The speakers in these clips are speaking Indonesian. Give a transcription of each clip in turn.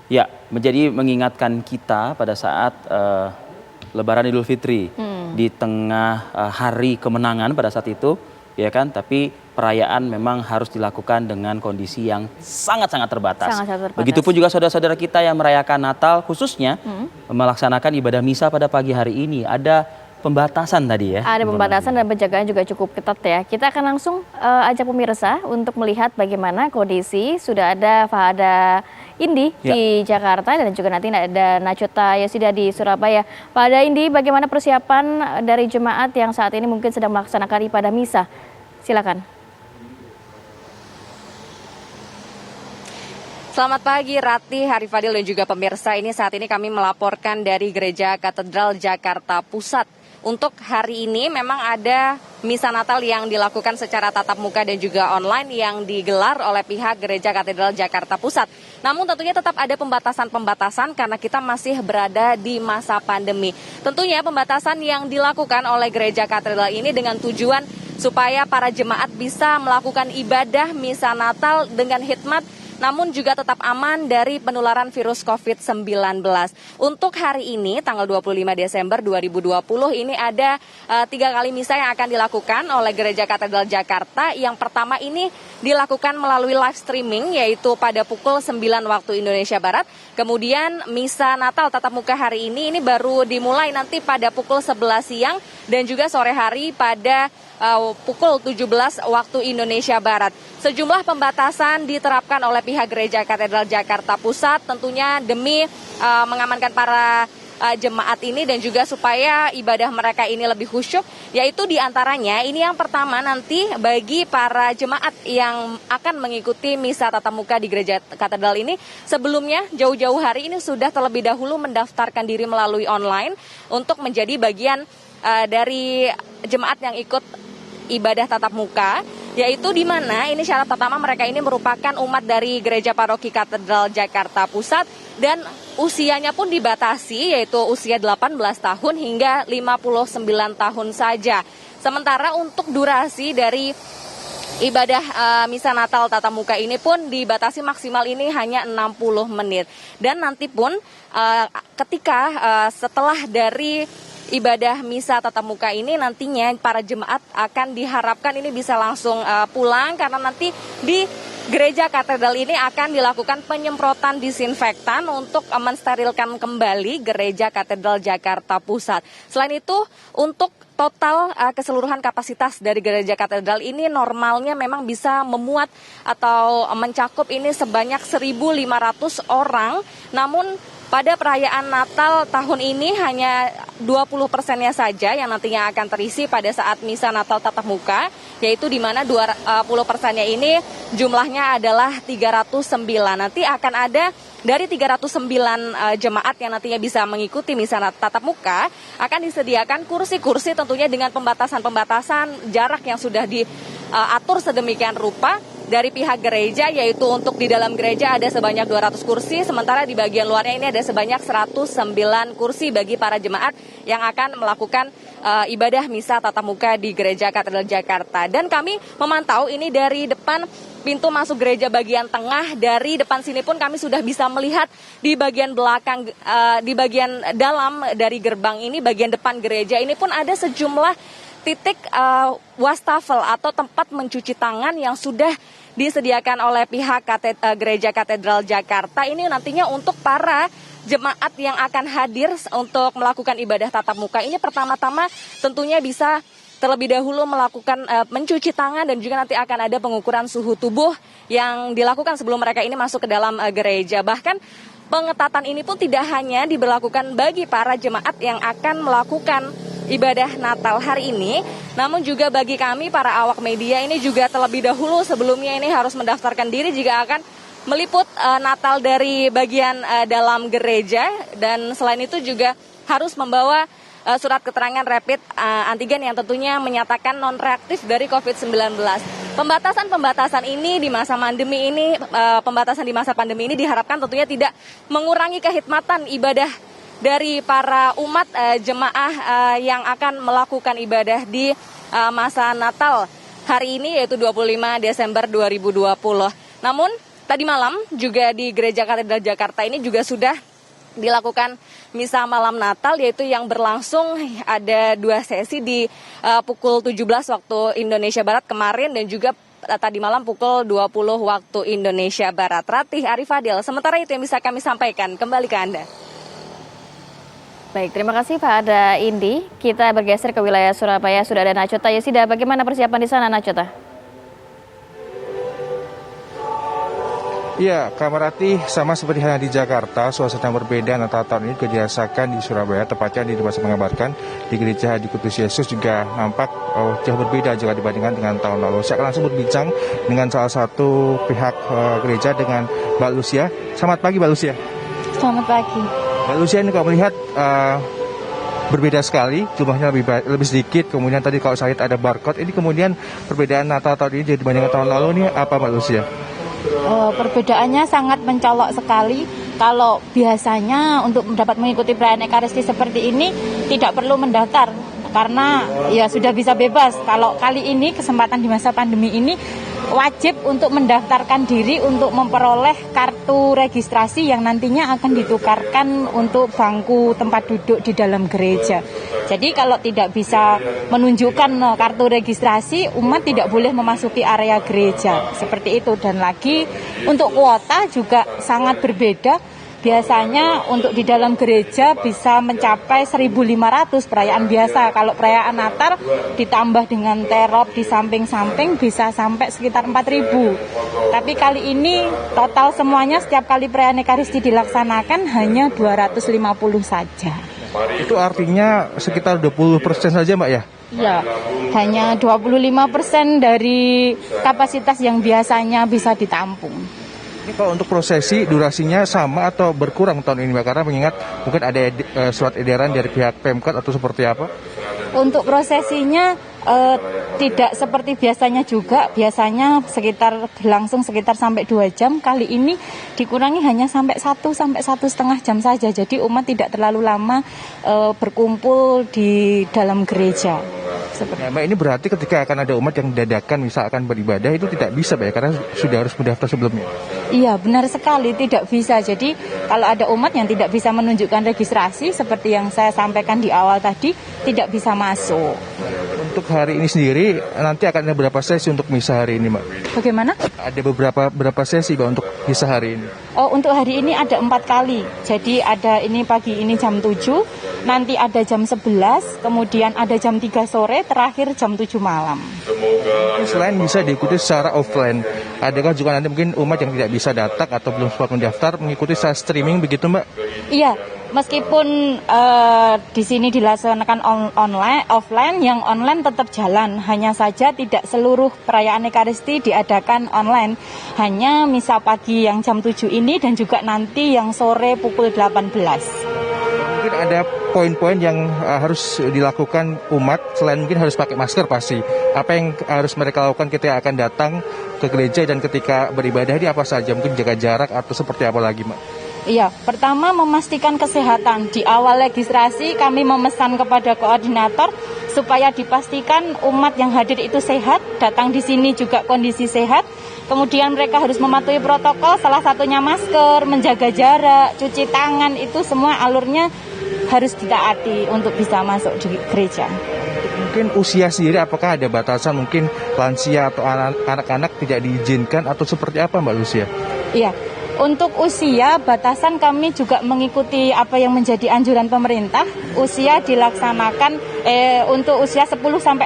Ya, menjadi mengingatkan kita pada saat Lebaran Idul Fitri di tengah hari kemenangan pada saat itu, ya kan? Tapi perayaan memang harus dilakukan dengan kondisi yang sangat-sangat terbatas. Sangat-sangat terbatas. Begitupun juga saudara-saudara kita yang merayakan Natal, khususnya melaksanakan ibadah misa pada pagi hari ini. Ada pembatasan tadi ya? Ada pembatasan dan penjagaan juga cukup ketat ya. Kita akan langsung ajak pemirsa untuk melihat bagaimana kondisi. Sudah ada Fahada Indi di Jakarta dan juga nanti ada Nachota Yosida di Surabaya. Fahada Indi, bagaimana persiapan dari jemaat yang saat ini mungkin sedang melaksanakan ibadah misa? Silakan. Selamat pagi Rati, Hari Fadil dan juga pemirsa. Ini saat ini kami melaporkan dari Gereja Katedral Jakarta Pusat. Untuk hari ini memang ada misa Natal yang dilakukan secara tatap muka dan juga online yang digelar oleh pihak Gereja Katedral Jakarta Pusat. Namun tentunya tetap ada pembatasan-pembatasan karena kita masih berada di masa pandemi. Tentunya pembatasan yang dilakukan oleh Gereja Katedral ini dengan tujuan supaya para jemaat bisa melakukan ibadah misa Natal dengan hikmat namun juga tetap aman dari penularan virus COVID-19. Untuk hari ini, tanggal 25 Desember 2020, ini ada 3 kali misa yang akan dilakukan oleh Gereja Katedral Jakarta. Yang pertama ini dilakukan melalui live streaming, yaitu pada pukul 9 waktu Indonesia Barat. Kemudian misa Natal tatap muka hari ini baru dimulai nanti pada pukul 11 siang dan juga sore hari pada pukul 17 waktu Indonesia Barat. Sejumlah pembatasan diterapkan oleh pihak Gereja Katedral Jakarta Pusat tentunya demi mengamankan para jemaat ini dan juga supaya ibadah mereka ini lebih khusyuk, yaitu diantaranya ini yang pertama nanti bagi para jemaat yang akan mengikuti misa tatap muka di Gereja Katedral ini sebelumnya jauh-jauh hari ini sudah terlebih dahulu mendaftarkan diri melalui online untuk menjadi bagian dari jemaat yang ikut ibadah tatap muka, yaitu di mana ini syarat pertama mereka ini merupakan umat dari Gereja Paroki Katedral Jakarta Pusat dan usianya pun dibatasi yaitu usia 18 tahun hingga 59 tahun saja. Sementara untuk durasi dari ibadah misa Natal tatap muka ini pun dibatasi maksimal ini hanya 60 menit. Dan nanti pun ketika setelah dari ibadah misa tatap muka ini nantinya para jemaat akan diharapkan ini bisa langsung pulang karena nanti di Gereja Katedral ini akan dilakukan penyemprotan disinfektan untuk mensterilkan kembali Gereja Katedral Jakarta Pusat. Selain itu, untuk total keseluruhan kapasitas dari Gereja Katedral ini normalnya memang bisa memuat atau mencakup ini sebanyak 1.500 orang, namun pada perayaan Natal tahun ini hanya 20%-nya saja yang nantinya akan terisi pada saat misa Natal tatap muka, yaitu di mana 20%-nya ini jumlahnya adalah 309. Nanti akan ada dari 309 jemaat yang nantinya bisa mengikuti misa tatap muka, akan disediakan kursi-kursi tentunya dengan pembatasan-pembatasan jarak yang sudah diatur sedemikian rupa dari pihak gereja, yaitu untuk di dalam gereja ada sebanyak 200 kursi, sementara di bagian luarnya ini ada sebanyak 109 kursi bagi para jemaat yang akan melakukan ibadah misa tatap muka di Gereja Katedral Jakarta. Dan kami memantau ini dari depan pintu masuk gereja bagian tengah, dari depan sini pun kami sudah bisa melihat di bagian belakang, di bagian dalam dari gerbang ini, bagian depan gereja ini pun ada sejumlah titik wastafel atau tempat mencuci tangan yang sudah disediakan oleh pihak Gereja Katedral Jakarta. Ini nantinya untuk para jemaat yang akan hadir untuk melakukan ibadah tatap muka ini pertama-tama tentunya bisa terlebih dahulu melakukan mencuci tangan dan juga nanti akan ada pengukuran suhu tubuh yang dilakukan sebelum mereka ini masuk ke dalam gereja. Bahkan pengetatan ini pun tidak hanya diberlakukan bagi para jemaat yang akan melakukan ibadah Natal hari ini, namun juga bagi kami para awak media ini juga terlebih dahulu sebelumnya ini harus mendaftarkan diri jika akan meliput Natal dari bagian dalam gereja, dan selain itu juga harus membawa surat keterangan rapid antigen yang tentunya menyatakan non reaktif dari COVID-19. Pembatasan-pembatasan ini di masa pandemi ini, diharapkan tentunya tidak mengurangi kehikmatan ibadah dari para umat jemaah yang akan melakukan ibadah di masa Natal hari ini, yaitu 25 Desember 2020. Namun tadi malam juga di Gereja Katedral Jakarta ini juga sudah dilakukan misa malam Natal, yaitu yang berlangsung ada 2 sesi di pukul 17 waktu Indonesia Barat kemarin dan juga tadi malam pukul 20 waktu Indonesia Barat. Ratih, Ari Fadil, sementara itu yang bisa kami sampaikan. Kembali ke Anda. Baik, terima kasih Pak Ada Indi. Kita bergeser ke wilayah Surabaya, sudah ada Nachota Yosida. Bagaimana persiapan di sana, Nachota? Ya, Kamarati, sama seperti halnya di Jakarta, suasana berbeda Natal tahun ini juga dirasakan di Surabaya, tepatnya di tempat saya mengabarkan di Gereja Hadi Kudus Yesus juga nampak jauh berbeda jika dibandingkan dengan tahun lalu. Saya akan langsung berbincang dengan salah satu pihak gereja, dengan Mbak Lucia. Selamat pagi, Mbak Lucia. Selamat pagi. Mbak Lucia, ini kalau melihat berbeda sekali, jumlahnya lebih sedikit. Kemudian tadi kalau saya lihat ada barcode. Ini kemudian perbedaan Natal tahun ini dibandingkan tahun lalu ini apa, Mbak Lucia? Perbedaannya sangat mencolok sekali. Kalau biasanya untuk dapat mengikuti perayaan Ekaristi seperti ini tidak perlu mendaftar karena ya sudah bisa bebas. Kalau kali ini kesempatan di masa pandemi ini wajib untuk mendaftarkan diri untuk memperoleh kartu registrasi yang nantinya akan ditukarkan untuk bangku tempat duduk di dalam gereja. Jadi kalau tidak bisa menunjukkan kartu registrasi, umat tidak boleh memasuki area gereja. Seperti itu. Dan lagi untuk kuota juga sangat berbeda. Biasanya untuk di dalam gereja bisa mencapai 1.500 perayaan biasa. Kalau perayaan Natal ditambah dengan terop di samping-samping bisa sampai sekitar 4.000. Tapi kali ini total semuanya setiap kali perayaan Ekaristi dilaksanakan hanya 250 saja. Itu artinya sekitar 20% saja, Mbak ya? Iya, hanya 25% dari kapasitas yang biasanya bisa ditampung. Ini kalau untuk prosesi durasinya sama atau berkurang tahun ini, Mbak? Karena mengingat mungkin ada surat edaran dari pihak Pemkot atau seperti apa? Untuk prosesinya tidak seperti biasanya juga. Biasanya berlangsung sekitar sampai 2 jam. Kali ini dikurangi hanya sampai 1-1,5 jam saja. Jadi umat tidak terlalu lama berkumpul di dalam gereja. Ya, Mbak, ini berarti ketika akan ada umat yang dadakan misalkan beribadah itu tidak bisa, Mbak, ya? Karena sudah harus mendaftar sebelumnya. Iya, benar sekali, tidak bisa. Jadi kalau ada umat yang tidak bisa menunjukkan registrasi seperti yang saya sampaikan di awal tadi, tidak bisa masuk. Untuk hari ini sendiri nanti akan ada berapa sesi untuk misa hari ini, Mbak? Bagaimana? Ada berapa sesi, Mbak, untuk misa hari ini? Oh, untuk hari ini ada 4 kali. Jadi ada ini pagi ini jam 7, nanti ada jam 11, kemudian ada jam 3 sore, terakhir jam 7 malam. Selain bisa diikuti secara offline, adakah juga nanti mungkin umat yang tidak bisa datang atau belum sempat mendaftar mengikuti secara streaming begitu, Mbak? Iya, meskipun di sini dilaksanakan offline, yang online tetap jalan. Hanya saja tidak seluruh perayaan Ekaristi diadakan online. Hanya misa pagi yang jam 7 ini dan juga nanti yang sore pukul 18. Mungkin ada poin-poin yang harus dilakukan umat selain mungkin harus pakai masker pasti. Apa yang harus mereka lakukan ketika akan datang ke gereja dan ketika beribadah ini apa saja? Mungkin jaga jarak atau seperti apa lagi, Mbak? Iya, pertama memastikan kesehatan. Di awal registrasi kami memesan kepada koordinator supaya dipastikan umat yang hadir itu sehat, datang di sini juga kondisi sehat. Kemudian mereka harus mematuhi protokol, salah satunya masker, menjaga jarak, cuci tangan, itu semua alurnya harus ditaati untuk bisa masuk di gereja. Mungkin usia sendiri apakah ada batasan, mungkin lansia atau anak-anak tidak diizinkan atau seperti apa, Mbak Lucia? Iya. Untuk usia, batasan kami juga mengikuti apa yang menjadi anjuran pemerintah. Usia dilaksanakan untuk usia 10-65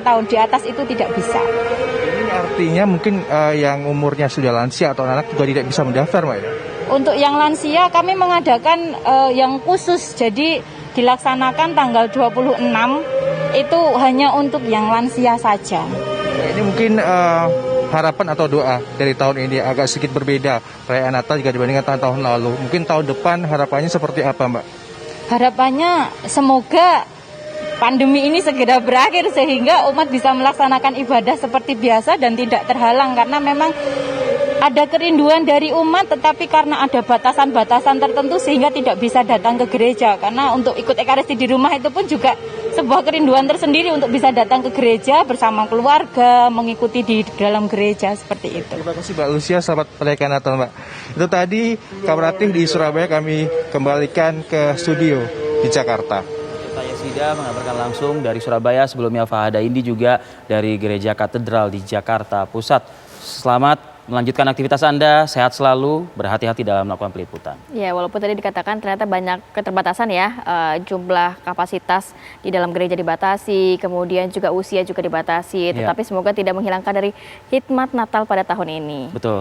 tahun, di atas itu tidak bisa. Ini artinya mungkin yang umurnya sudah lansia atau anak juga tidak bisa mendaftar, Mbak ya? Untuk yang lansia kami mengadakan yang khusus, jadi dilaksanakan tanggal 26, itu hanya untuk yang lansia saja. Ini mungkin harapan atau doa dari tahun ini agak sedikit berbeda perayaan Natal jika dibandingkan tahun lalu. Mungkin tahun depan harapannya seperti apa, Mbak? Harapannya semoga pandemi ini segera berakhir sehingga umat bisa melaksanakan ibadah seperti biasa dan tidak terhalang, karena memang ada kerinduan dari umat, tetapi karena ada batasan-batasan tertentu sehingga tidak bisa datang ke gereja. Karena untuk ikut Ekaristi di rumah itu pun juga sebuah kerinduan tersendiri untuk bisa datang ke gereja bersama keluarga, mengikuti di dalam gereja seperti itu. Terima kasih Mbak Lucia, selamat merayakan Natal Mbak. Itu tadi kabar aktif di Surabaya, kami kembalikan ke studio di Jakarta. Yesida mengabarkan langsung dari Surabaya, sebelumnya Fahada Indi juga dari Gereja Katedral di Jakarta Pusat. Selamat melanjutkan aktivitas Anda, sehat selalu, berhati-hati dalam melakukan peliputan. Ya, walaupun tadi dikatakan ternyata banyak keterbatasan ya, jumlah kapasitas di dalam gereja dibatasi, kemudian juga usia juga dibatasi, tetapi semoga tidak menghilangkan dari hikmat Natal pada tahun ini. Betul.